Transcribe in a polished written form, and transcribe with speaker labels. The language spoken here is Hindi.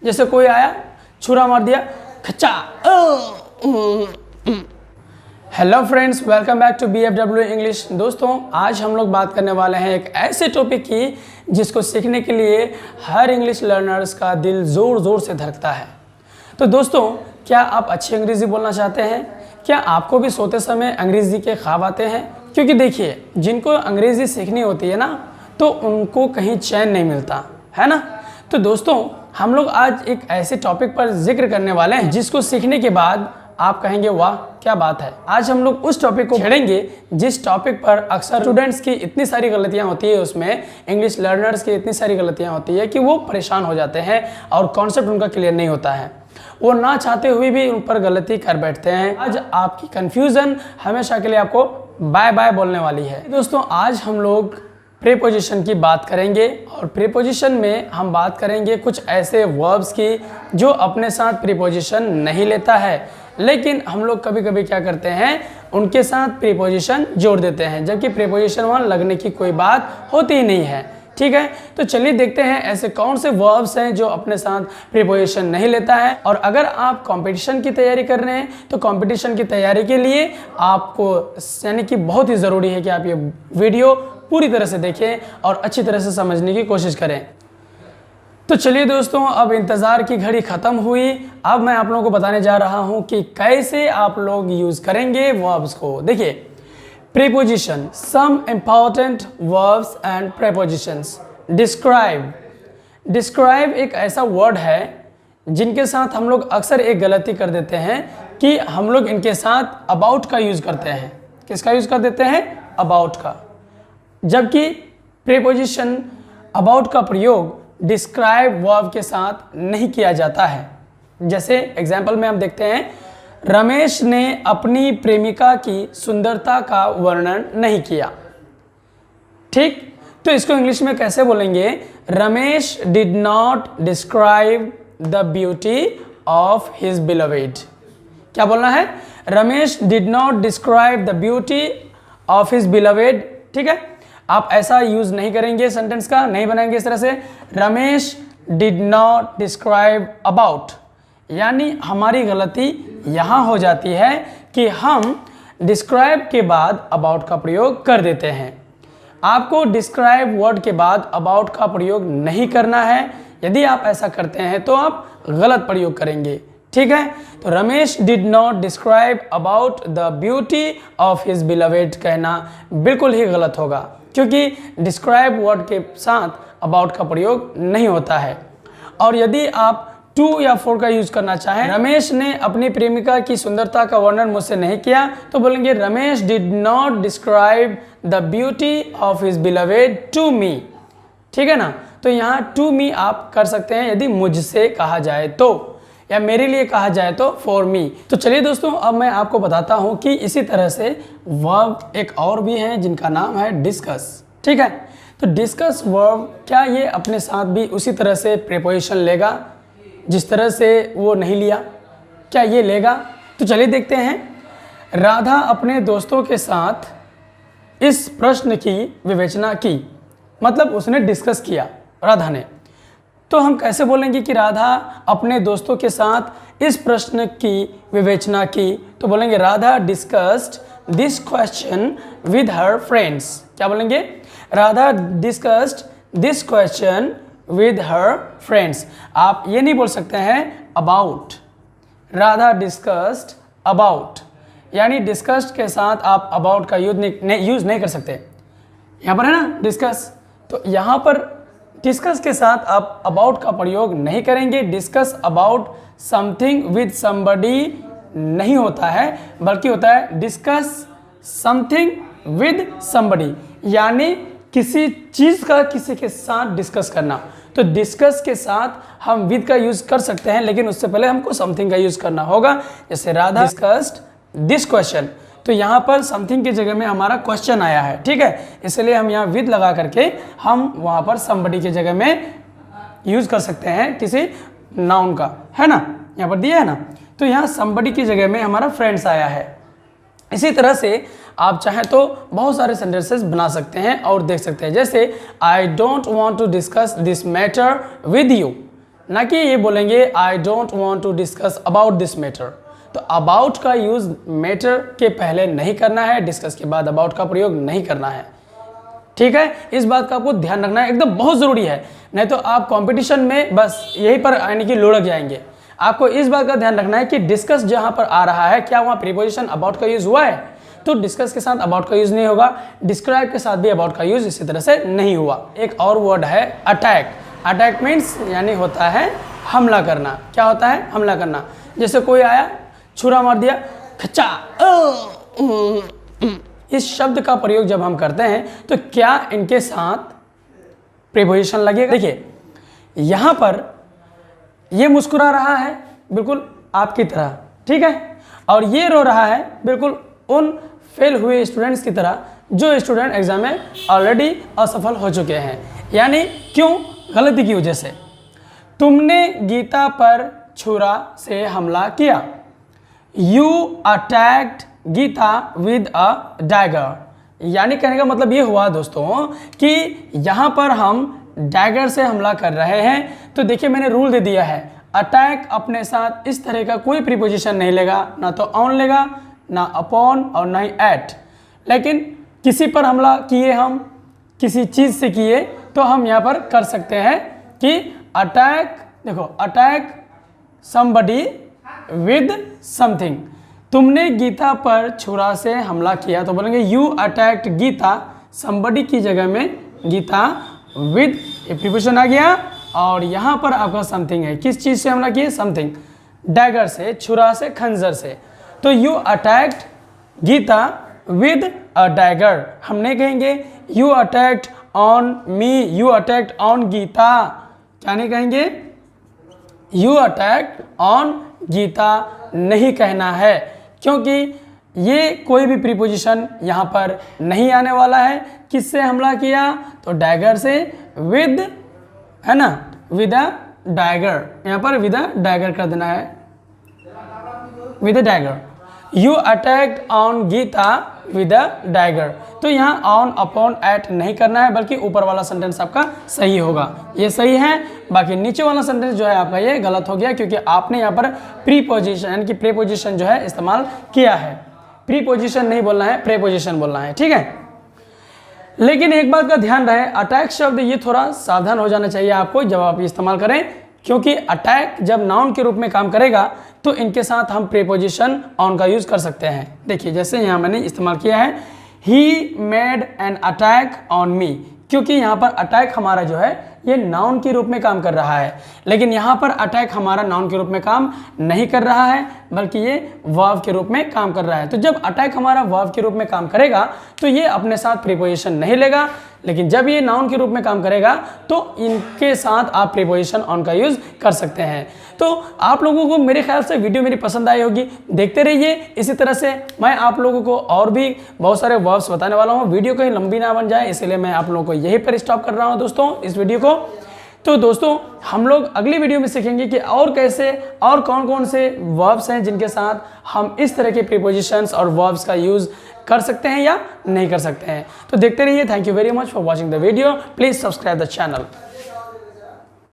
Speaker 1: जैसे कोई आया छुरा मार दिया, खच्चा। Hello friends, welcome back to BFW English. दोस्तों, आज हम लोग बात करने वाले हैं एक ऐसे टॉपिक की जिसको सीखने के लिए हर इंग्लिश लर्नर्स का दिल ज़ोर ज़ोर से धड़कता है। तो दोस्तों, क्या आप अच्छी अंग्रेज़ी बोलना चाहते हैं? क्या आपको भी सोते समय अंग्रेज़ी के ख्वाब आते हैं? क्योंकि देखिए, जिनको अंग्रेज़ी सीखनी होती है ना, तो उनको कहीं चैन नहीं मिलता है ना। तो दोस्तों, हम लोग आज एक ऐसे टॉपिक पर जिक्र करने वाले हैं जिसको सीखने के बाद आप कहेंगे वाह क्या बात है। आज हम लोग उस टॉपिक को छेड़ेंगे जिस टॉपिक पर अक्सर स्टूडेंट्स की इतनी सारी गलतियां होती है, उसमें इंग्लिश लर्नर्स की इतनी सारी गलतियां होती है कि वो परेशान हो जाते हैं और कॉन्सेप्ट उनका क्लियर नहीं होता है। वो ना चाहते हुए भी उन पर गलती कर बैठते हैं। आज आपकी कन्फ्यूज़न हमेशा के लिए आपको बाय बाय बोलने वाली है। दोस्तों, आज हम लोग प्रीपोजिशन की बात करेंगे और प्रीपोजिशन में हम बात करेंगे कुछ ऐसे वर्ब्स की जो अपने साथ प्रीपोजिशन नहीं लेता है, लेकिन हम लोग कभी कभी क्या करते हैं, उनके साथ प्रीपोजिशन जोड़ देते हैं, जबकि प्रीपोजिशन वहाँ लगने की कोई बात होती ही नहीं है। ठीक है, तो चलिए देखते हैं ऐसे कौन से वर्ब्स हैं जो अपने साथ प्रीपोजिशन नहीं लेता है। और अगर आप कंपटीशन की तैयारी कर रहे हैं तो कंपटीशन की तैयारी के लिए आपको यानी कि बहुत ही ज़रूरी है कि आप ये वीडियो पूरी तरह से देखें और अच्छी तरह से समझने की कोशिश करें। तो चलिए दोस्तों, अब इंतज़ार की घड़ी ख़त्म हुई। अब मैं आप लोगों को बताने जा रहा हूं कि कैसे आप लोग यूज़ करेंगे वर्ब्स को। देखिए, preposition, some important verbs and prepositions. Describe, describe एक ऐसा वर्ड है जिनके साथ हम लोग अक्सर एक गलती कर देते हैं कि हम लोग इनके साथ अबाउट का यूज़ करते हैं। किसका यूज़ कर देते हैं? अबाउट का। जबकि प्रीपोजिशन अबाउट का प्रयोग डिस्क्राइब वर्ब के साथ नहीं किया जाता है। जैसे एग्जाम्पल में हम देखते हैं, रमेश ने अपनी प्रेमिका की सुंदरता का वर्णन नहीं किया। ठीक, तो इसको इंग्लिश में कैसे बोलेंगे? Ramesh did not describe the beauty of his beloved. क्या बोलना है? Ramesh did not describe the beauty of his beloved. ठीक है, आप ऐसा यूज नहीं करेंगे, सेंटेंस का नहीं बनाएंगे इस तरह से, Ramesh did not describe about. यानी हमारी गलती यहाँ हो जाती है कि हम डिस्क्राइब के बाद अबाउट का प्रयोग कर देते हैं। आपको डिस्क्राइब वर्ड के बाद अबाउट का प्रयोग नहीं करना है। यदि आप ऐसा करते हैं तो आप गलत प्रयोग करेंगे। ठीक है, तो Ramesh did not describe about the beauty of his beloved कहना बिल्कुल ही गलत होगा, क्योंकि डिस्क्राइब वर्ड के साथ अबाउट का प्रयोग नहीं होता है। और यदि आप टू या फोर का यूज करना चाहें, रमेश ने अपनी प्रेमिका की सुंदरता का वर्णन मुझसे नहीं किया, तो बोलेंगे Ramesh did not describe the beauty of his beloved to me. ठीक है ना, तो यहाँ टू मी आप कर सकते हैं यदि मुझसे कहा जाए तो, या मेरे लिए कहा जाए तो फॉर मी। तो चलिए दोस्तों, अब मैं आपको बताता हूं कि इसी तरह से वर्ब एक और भी हैं जिनका नाम है डिस्कस। ठीक है, तो डिस्कस वर्ब, क्या ये अपने साथ भी उसी तरह से प्रीपोजिशन लेगा जिस तरह से वो नहीं लिया? क्या ये लेगा? तो चलिए देखते हैं। राधा अपने दोस्तों के साथ इस प्रश्न की विवेचना की, मतलब उसने डिस्कस किया राधा ने। तो हम कैसे बोलेंगे कि राधा अपने दोस्तों के साथ इस प्रश्न की विवेचना की? तो बोलेंगे Radha discussed this question with her friends. क्या बोलेंगे? Radha discussed this question with her friends. आप ये नहीं बोल सकते हैं अबाउट। राधा डिस्कस्ड अबाउट, यानी डिस्कस्ड के साथ आप अबाउट का यूज नहीं कर सकते। यहाँ पर है ना डिस्कस, तो यहाँ पर डिस्कस के साथ आप अबाउट का प्रयोग नहीं करेंगे। Discuss about something with somebody नहीं होता है, बल्कि होता है डिस्कस समथिंग विद समबडी, यानी किसी चीज़ का किसी के साथ डिस्कस करना। तो डिस्कस के साथ हम विद का यूज़ कर सकते हैं, लेकिन उससे पहले हमको समथिंग का यूज़ करना होगा। जैसे राधा डिस्कस्ड दिस क्वेश्चन, तो यहाँ पर समथिंग की जगह में हमारा क्वेश्चन आया है। ठीक है, इसलिए हम यहाँ विद लगा करके हम वहाँ पर समबडी की जगह में यूज़ कर सकते हैं किसी नाउन का, है ना, यहाँ पर दिया है ना। तो यहाँ समबडी की जगह में हमारा फ्रेंड्स आया है। इसी तरह से आप चाहें तो बहुत सारे सेंटेंसेस बना सकते हैं और देख सकते हैं। जैसे I don't want to discuss this matter with you. ना कि ये बोलेंगे I don't want to discuss about this matter. तो अबाउट का यूज़ मैटर के पहले नहीं करना है, डिस्कस के बाद अबाउट का प्रयोग नहीं करना है। ठीक है, इस बात का आपको ध्यान रखना है, एकदम बहुत ज़रूरी है, नहीं तो आप कंपटीशन में बस यहीं पर यानी कि लुढ़क जाएंगे। आपको इस बात का ध्यान रखना है कि डिस्कस जहाँ पर आ रहा है क्या वहाँ प्रीपोजिशन अबाउट का यूज़ हुआ है, तो डिस्कस के साथ अबाउट का यूज़ नहीं होगा, डिस्क्राइब के साथ भी अबाउट का यूज़ इसी तरह से नहीं हुआ। एक और वर्ड है अटैक। अटैक मीन्स यानी होता है हमला करना। क्या होता है? हमला करना। जैसे कोई आया, छुरा मार दिया, खच्चा, इस शब्द का प्रयोग जब हम करते हैं तो क्या इनके साथ प्रीपोजिशन लगेगा? देखिए यहाँ पर ये मुस्कुरा रहा है बिल्कुल आपकी तरह, ठीक है, और ये रो रहा है बिल्कुल उन फेल हुए स्टूडेंट्स की तरह जो स्टूडेंट एग्जाम में ऑलरेडी असफल हो चुके हैं। यानी क्यों? गलती की वजह से। तुमने गीता पर छुरा से हमला किया। You attacked Geeta with a dagger. यानी कहने का मतलब ये हुआ दोस्तों कि यहाँ पर हम डैगर से हमला कर रहे हैं। तो देखिए मैंने रूल दे दिया है, अटैक अपने साथ इस तरह का कोई प्रीपोजिशन नहीं लेगा, ना तो ऑन लेगा, ना अपॉन और ना ही एट। लेकिन किसी पर हमला किए, हम किसी चीज़ से किए, तो हम यहाँ पर कर सकते हैं कि अटैक, देखो अटैक समबडी विद समथिंग। तुमने गीता पर छुरा से हमला किया तो बोलेंगे यू अटैक्ड गीता, समबडी की जगह में गीता विद प्रीपोजिशन आ गया, और यहाँ पर आपका समथिंग है। किस चीज़ से हमला किए? समथिंग, डैगर से, छुरा से, खंजर से। तो you attacked Geeta with a dagger. हम नहीं कहेंगे you attacked on me, you attacked on Geeta. क्या नहीं कहेंगे? यू अटैक्ड ऑन गीता नहीं कहना है, क्योंकि ये कोई भी प्रीपोजिशन यहाँ पर नहीं आने वाला है। किससे हमला किया? तो डैगर से, विद, है ना, विद अ डैगर। यहाँ पर विद अ डैगर कर देना है, with a dagger. You attacked on Geeta with a dagger. तो यहाँ ऑन, अपॉन, एट नहीं करना है, बल्कि ऊपर वाला सेंटेंस आपका सही होगा, ये सही है। बाकी नीचे वाला सेंटेंस जो है आपका ये गलत हो गया, क्योंकि आपने यहाँ पर प्रीपोजिशन यानी कि प्रीपोजिशन जो है इस्तेमाल किया है। प्रीपोजिशन नहीं बोलना है, प्रीपोजिशन बोलना है, ठीक है। लेकिन एक बात का ध्यान रहे, अटैक शब्द ये थोड़ा सावधान हो जाना चाहिए आपको जब आप इस्तेमाल करें, क्योंकि अटैक जब नाउन के रूप में काम करेगा तो इनके साथ हम प्रीपोजिशन ऑन का यूज़ कर सकते हैं। देखिए जैसे यहाँ मैंने इस्तेमाल किया है, he made an attack on me, क्योंकि यहाँ पर अटैक हमारा जो है ये नाउन के रूप में काम कर रहा है, लेकिन यहाँ पर अटैक हमारा नाउन के रूप में काम नहीं कर रहा है, बल्कि ये वर्ब के रूप में काम कर रहा है। तो जब अटैक हमारा वर्ब के रूप में काम करेगा तो ये अपने साथ प्रीपोजिशन नहीं लेगा, लेकिन जब ये नाउन के रूप में काम करेगा तो इनके साथ आप प्रीपोजिशन ऑन का यूज़ कर सकते हैं। तो आप लोगों को मेरे ख्याल से वीडियो मेरी पसंद आई होगी, देखते रहिए। इसी तरह से मैं आप लोगों को और भी बहुत सारे वर्ब्स बताने वाला हूँ, वीडियो कहीं लंबी ना बन जाए, इसलिए मैं आप लोगों को यहीं पर स्टॉप कर रहा हूँ दोस्तों इस वीडियो को। तो दोस्तों हम लोग अगली वीडियो में सीखेंगे कि और कैसे और कौन कौन से वर्ब्स हैं जिनके साथ हम इस तरह के प्रीपोजिशंस और वर्ब्स का यूज़ कर सकते हैं या नहीं कर सकते हैं। तो देखते रहिए। Thank you very much for watching the video. Please subscribe the channel.